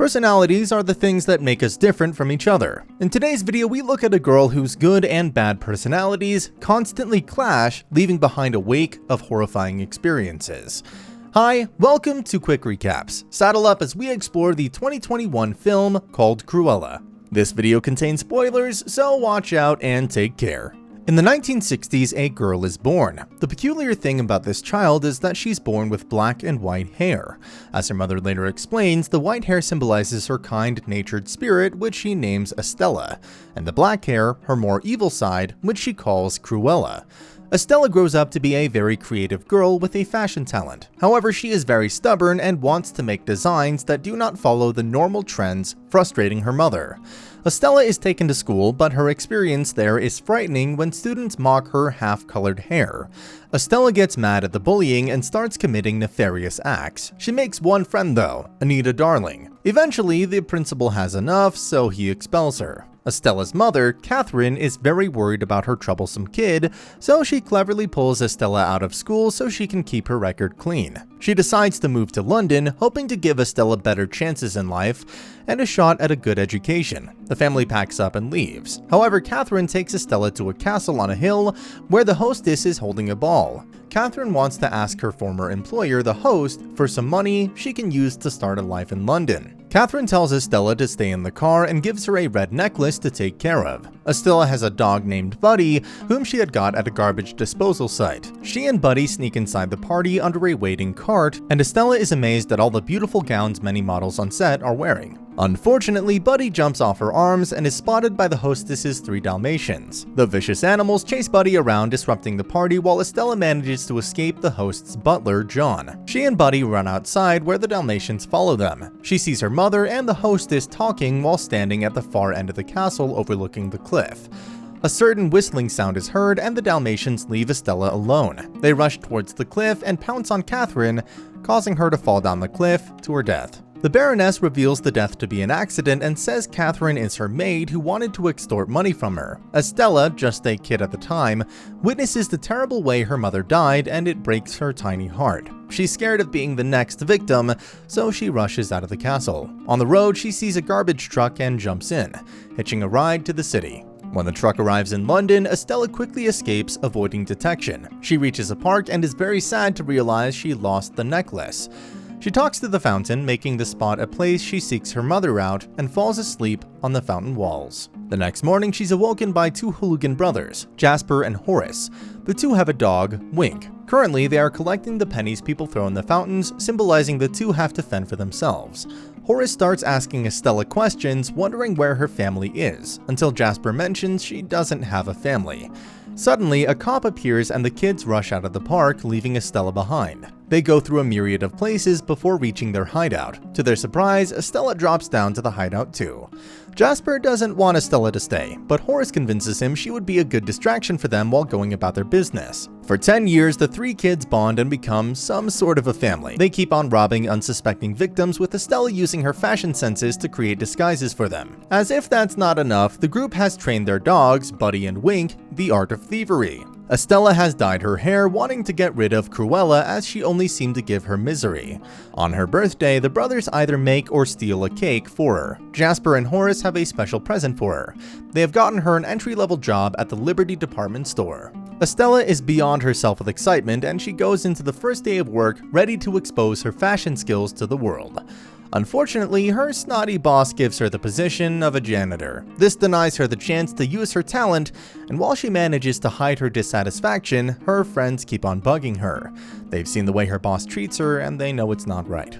Personalities are the things that make us different from each other. In today's video, we look at a girl whose good and bad personalities constantly clash, leaving behind a wake of horrifying experiences. Hi, welcome to Quick Recaps. Saddle up as we explore the 2021 film called Cruella. This video contains spoilers, so watch out and take care. In the 1960s, a girl is born. The peculiar thing about this child is that she's born with black and white hair. As her mother later explains, the white hair symbolizes her kind-natured spirit, which she names Estella, and the black hair, her more evil side, which she calls Cruella. Estella grows up to be a very creative girl with a fashion talent. However, she is very stubborn and wants to make designs that do not follow the normal trends, frustrating her mother. Estella is taken to school, but her experience there is frightening when students mock her half-colored hair. Estella gets mad at the bullying and starts committing nefarious acts. She makes one friend though, Anita Darling. Eventually, the principal has enough, so he expels her. Estella's mother, Catherine, is very worried about her troublesome kid, so she cleverly pulls Estella out of school so she can keep her record clean. She decides to move to London, hoping to give Estella better chances in life and a shot at a good education. The family packs up and leaves. However, Catherine takes Estella to a castle on a hill where the hostess is holding a ball. Catherine wants to ask her former employer, the host, for some money she can use to start a life in London. Catherine tells Estella to stay in the car and gives her a red necklace to take care of. Estella has a dog named Buddy, whom she had got at a garbage disposal site. She and Buddy sneak inside the party under a waiting cart, and Estella is amazed at all the beautiful gowns many models on set are wearing. Unfortunately, Buddy jumps off her arms and is spotted by the hostess's 3 Dalmatians. The vicious animals chase Buddy around, disrupting the party, while Estella manages to escape the host's butler, John. She and Buddy run outside, where the Dalmatians follow them. She sees her mother and the hostess talking while standing at the far end of the castle overlooking the cliff. A certain whistling sound is heard, and the Dalmatians leave Estella alone. They rush towards the cliff and pounce on Catherine, causing her to fall down the cliff to her death. The Baroness reveals the death to be an accident and says Catherine is her maid who wanted to extort money from her. Estella, just a kid at the time, witnesses the terrible way her mother died, and it breaks her tiny heart. She's scared of being the next victim, so she rushes out of the castle. On the road, she sees a garbage truck and jumps in, hitching a ride to the city. When the truck arrives in London, Estella quickly escapes, avoiding detection. She reaches a park and is very sad to realize she lost the necklace. She talks to the fountain, making the spot a place she seeks her mother out, and falls asleep on the fountain walls. The next morning, she's awoken by 2 hooligan brothers, Jasper and Horace. The 2 have a dog, Wink. Currently, they are collecting the pennies people throw in the fountains, symbolizing the 2 have to fend for themselves. Horace starts asking Estella questions, wondering where her family is, until Jasper mentions she doesn't have a family. Suddenly, a cop appears and the kids rush out of the park, leaving Estella behind. They go through a myriad of places before reaching their hideout. To their surprise, Estella drops down to the hideout too. Jasper doesn't want Estella to stay, but Horace convinces him she would be a good distraction for them while going about their business. For 10 years, the 3 kids bond and become some sort of a family. They keep on robbing unsuspecting victims, with Estella using her fashion senses to create disguises for them. As if that's not enough, the group has trained their dogs, Buddy and Wink, the art of thievery. Estella has dyed her hair, wanting to get rid of Cruella as she only seemed to give her misery. On her birthday, the brothers either make or steal a cake for her. Jasper and Horace have a special present for her. They have gotten her an entry-level job at the Liberty department store. Estella is beyond herself with excitement, and she goes into the first day of work ready to expose her fashion skills to the world. Unfortunately, her snotty boss gives her the position of a janitor. This denies her the chance to use her talent, and while she manages to hide her dissatisfaction, her friends keep on bugging her. They've seen the way her boss treats her, and they know it's not right.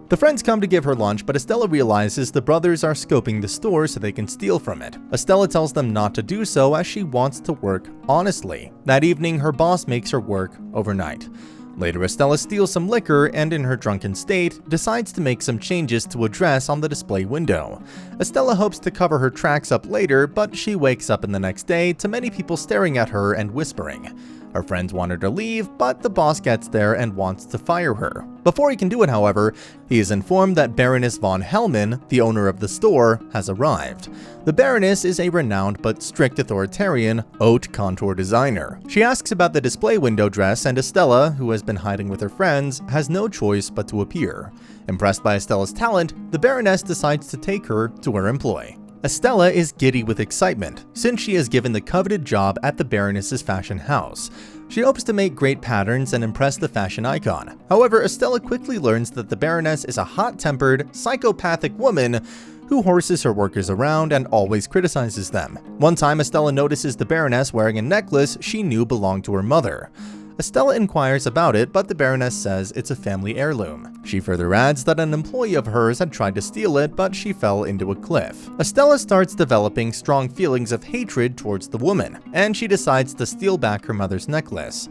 The friends come to give her lunch, but Estella realizes the brothers are scoping the store so they can steal from it. Estella tells them not to do so as she wants to work honestly. That evening, her boss makes her work overnight. Later, Estella steals some liquor and, in her drunken state, decides to make some changes to a dress on the display window. Estella hopes to cover her tracks up later, but she wakes up in the next day to many people staring at her and whispering. Her friends want her to leave, but the boss gets there and wants to fire her. Before he can do it, however, he is informed that Baroness von Hellman, the owner of the store, has arrived. The Baroness is a renowned but strict authoritarian haute couture designer. She asks about the display window dress, and Estella, who has been hiding with her friends, has no choice but to appear. Impressed by Estella's talent, the Baroness decides to take her to her employ. Estella is giddy with excitement, since she is given the coveted job at the Baroness's fashion house. She hopes to make great patterns and impress the fashion icon. However, Estella quickly learns that the Baroness is a hot-tempered, psychopathic woman who horses her workers around and always criticizes them. One time, Estella notices the Baroness wearing a necklace she knew belonged to her mother. Estella inquires about it, but the Baroness says it's a family heirloom. She further adds that an employee of hers had tried to steal it, but she fell into a cliff. Estella starts developing strong feelings of hatred towards the woman, and she decides to steal back her mother's necklace.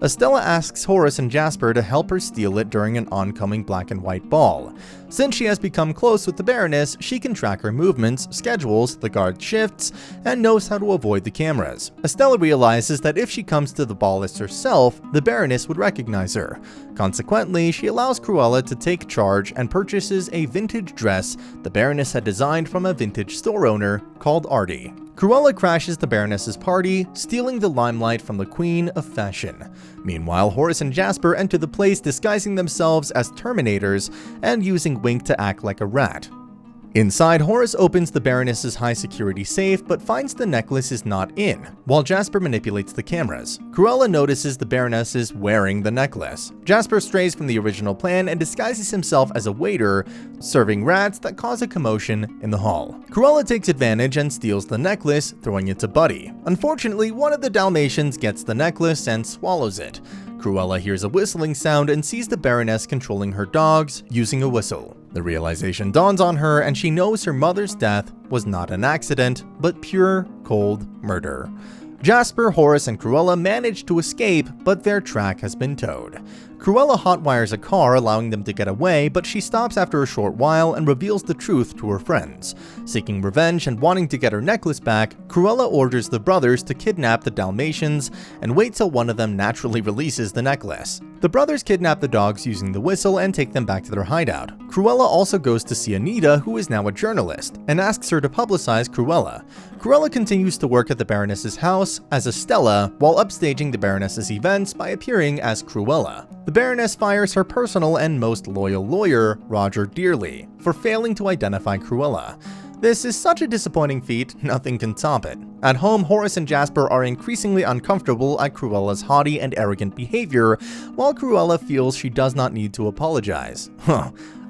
Estella asks Horace and Jasper to help her steal it during an oncoming black and white ball. Since she has become close with the Baroness, she can track her movements, schedules, the guard shifts, and knows how to avoid the cameras. Estella realizes that if she comes to the ball as herself, the Baroness would recognize her. Consequently, she allows Cruella to take charge and purchases a vintage dress the Baroness had designed from a vintage store owner called Artie. Cruella crashes the Baroness's party, stealing the limelight from the Queen of Fashion. Meanwhile, Horace and Jasper enter the place disguising themselves as Terminators and using Wink to act like a rat. Inside, Horace opens the Baroness's high-security safe but finds the necklace is not in, while Jasper manipulates the cameras. Cruella notices the Baroness is wearing the necklace. Jasper strays from the original plan and disguises himself as a waiter, serving rats that cause a commotion in the hall. Cruella takes advantage and steals the necklace, throwing it to Buddy. Unfortunately, one of the Dalmatians gets the necklace and swallows it. Cruella hears a whistling sound and sees the Baroness controlling her dogs using a whistle. The realization dawns on her, and she knows her mother's death was not an accident, but pure, cold murder. Jasper, Horace, and Cruella manage to escape, but their track has been towed. Cruella hotwires a car, allowing them to get away, but she stops after a short while and reveals the truth to her friends. Seeking revenge and wanting to get her necklace back, Cruella orders the brothers to kidnap the Dalmatians and wait till one of them naturally releases the necklace. The brothers kidnap the dogs using the whistle and take them back to their hideout. Cruella also goes to see Anita, who is now a journalist, and asks her to publicize Cruella. Cruella continues to work at the Baroness's house as Estella, while upstaging the Baroness's events by appearing as Cruella. The Baroness fires her personal and most loyal lawyer, Roger Dearly, for failing to identify Cruella. This is such a disappointing feat, nothing can top it. At home, Horace and Jasper are increasingly uncomfortable at Cruella's haughty and arrogant behavior, while Cruella feels she does not need to apologize.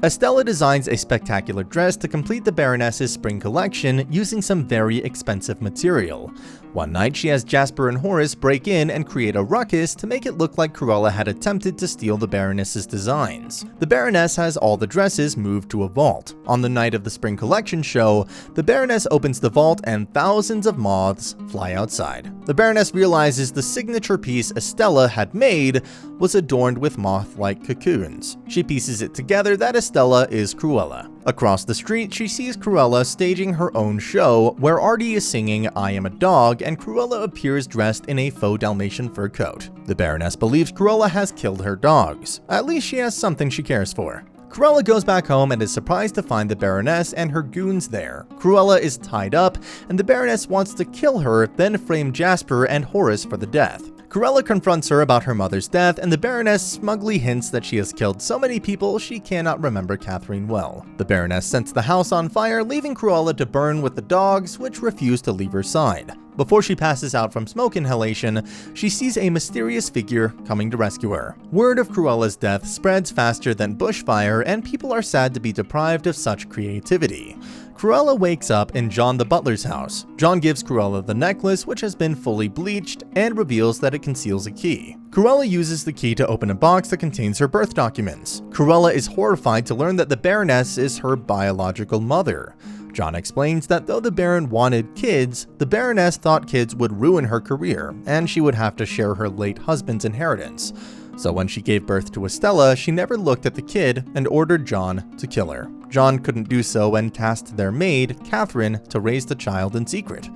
Estella designs a spectacular dress to complete the Baroness's spring collection using some very expensive material. One night, she has Jasper and Horace break in and create a ruckus to make it look like Cruella had attempted to steal the Baroness's designs. The Baroness has all the dresses moved to a vault. On the night of the spring collection show, the Baroness opens the vault and thousands of moths fly outside. The Baroness realizes the signature piece Estella had made was adorned with moth-like cocoons. She pieces it together that Estella is Cruella. Across the street, she sees Cruella staging her own show, where Artie is singing "I Am a Dog," and Cruella appears dressed in a faux Dalmatian fur coat. The Baroness believes Cruella has killed her dogs. At least she has something she cares for. Cruella goes back home and is surprised to find the Baroness and her goons there. Cruella is tied up, and the Baroness wants to kill her, then frame Jasper and Horace for the death. Cruella confronts her about her mother's death, and the Baroness smugly hints that she has killed so many people she cannot remember Catherine well. The Baroness sets the house on fire, leaving Cruella to burn with the dogs, which refuse to leave her side. Before she passes out from smoke inhalation, she sees a mysterious figure coming to rescue her. Word of Cruella's death spreads faster than bushfire, and people are sad to be deprived of such creativity. Cruella wakes up in John the butler's house. John gives Cruella the necklace, which has been fully bleached, and reveals that it conceals a key. Cruella uses the key to open a box that contains her birth documents. Cruella is horrified to learn that the Baroness is her biological mother. John explains that though the Baron wanted kids, the Baroness thought kids would ruin her career, and she would have to share her late husband's inheritance. So when she gave birth to Estella, she never looked at the kid and ordered John to kill her. John couldn't do so and tasked their maid, Catherine, to raise the child in secret.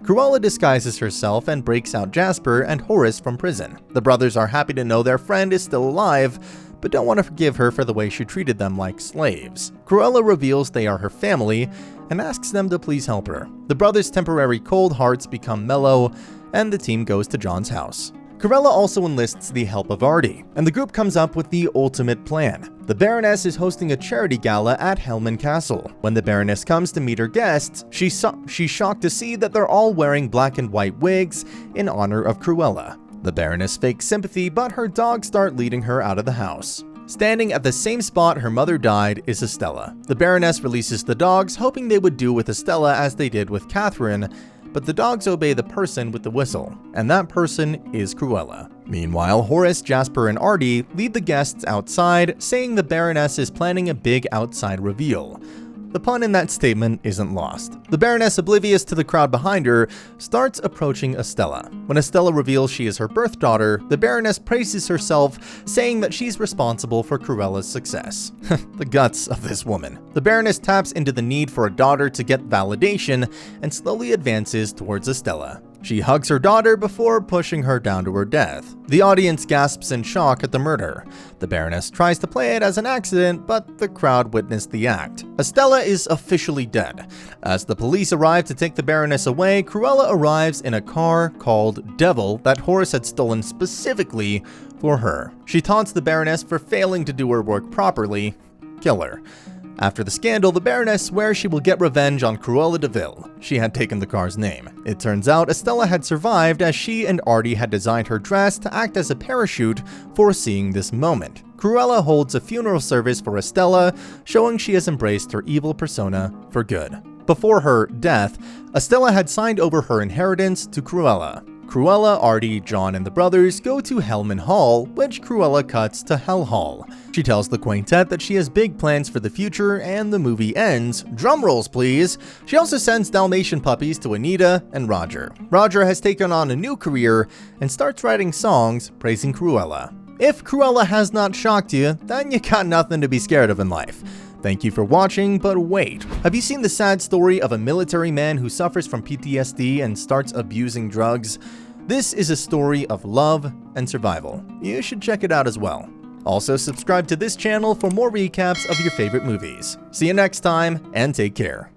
Cruella disguises herself and breaks out Jasper and Horace from prison. The brothers are happy to know their friend is still alive, but don't want to forgive her for the way she treated them like slaves. Cruella reveals they are her family and asks them to please help her. The brothers' temporary cold hearts become mellow, and the team goes to John's house. Cruella also enlists the help of Artie, and the group comes up with the ultimate plan. The Baroness is hosting a charity gala at Hellman Castle. When the Baroness comes to meet her guests, she's shocked to see that they're all wearing black and white wigs in honor of Cruella. The Baroness fakes sympathy, but her dogs start leading her out of the house. Standing at the same spot her mother died is Estella. The Baroness releases the dogs, hoping they would do with Estella as they did with Catherine, but the dogs obey the person with the whistle, and that person is Cruella. Meanwhile, Horace, Jasper, and Artie lead the guests outside, saying the Baroness is planning a big outside reveal. The pun in that statement isn't lost. The Baroness, oblivious to the crowd behind her, starts approaching Estella. When Estella reveals she is her birth daughter, the Baroness praises herself, saying that she's responsible for Cruella's success. The guts of this woman. The Baroness taps into the need for a daughter to get validation and slowly advances towards Estella. She hugs her daughter before pushing her down to her death. The audience gasps in shock at the murder. The Baroness tries to play it as an accident, but the crowd witnessed the act. Estella is officially dead. As the police arrive to take the Baroness away, Cruella arrives in a car called Devil that Horace had stolen specifically for her. She taunts the Baroness for failing to do her work properly. Kill her. After the scandal, the Baroness swears she will get revenge on Cruella de Vil. She had taken the car's name. It turns out Estella had survived, as she and Artie had designed her dress to act as a parachute foreseeing this moment. Cruella holds a funeral service for Estella, showing she has embraced her evil persona for good. Before her death, Estella had signed over her inheritance to Cruella. Cruella, Artie, John, and the brothers go to Hellman Hall, which Cruella cuts to Hell Hall. She tells the quintet that she has big plans for the future, and the movie ends. Drumrolls, please! She also sends Dalmatian puppies to Anita and Roger. Roger has taken on a new career and starts writing songs praising Cruella. If Cruella has not shocked you, then you got nothing to be scared of in life. Thank you for watching, but wait. Have you seen the sad story of a military man who suffers from PTSD and starts abusing drugs? This is a story of love and survival. You should check it out as well. Also, subscribe to this channel for more recaps of your favorite movies. See you next time, and take care.